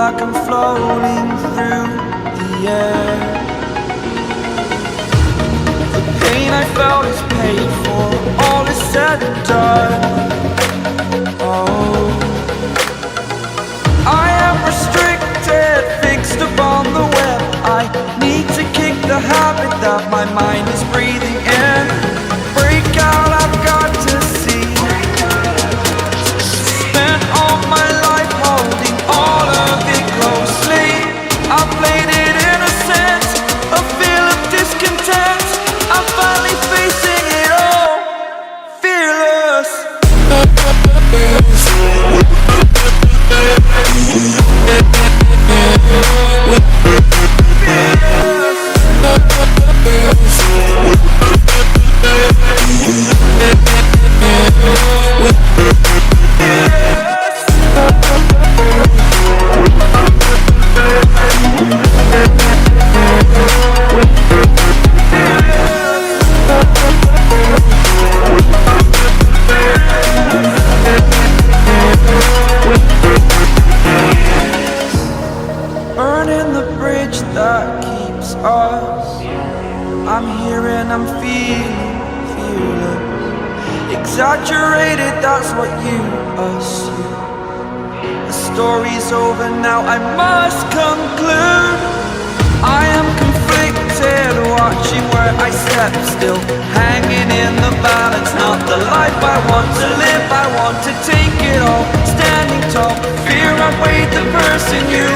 like I'm floating through the air. The pain I felt is paid for, all is said and done. Oh, I am restricted, fixed upon the web. I need to kick the habit that my mind is breathing in. Break out, I've got to see. Spent all my life holding all of it closely. I played it innocent, a feel of discontent. I'm finally facing it all, fearless. Burning the bridge that keeps us. I'm here and I'm feeling fearless. Exaggerated, that's what you assume. The story's over now, I must conclude. I am conflicted, watching where I step still, hanging in the balance. Not the life I want to live, I want to take it all. Standing tall, fear I weighed the person you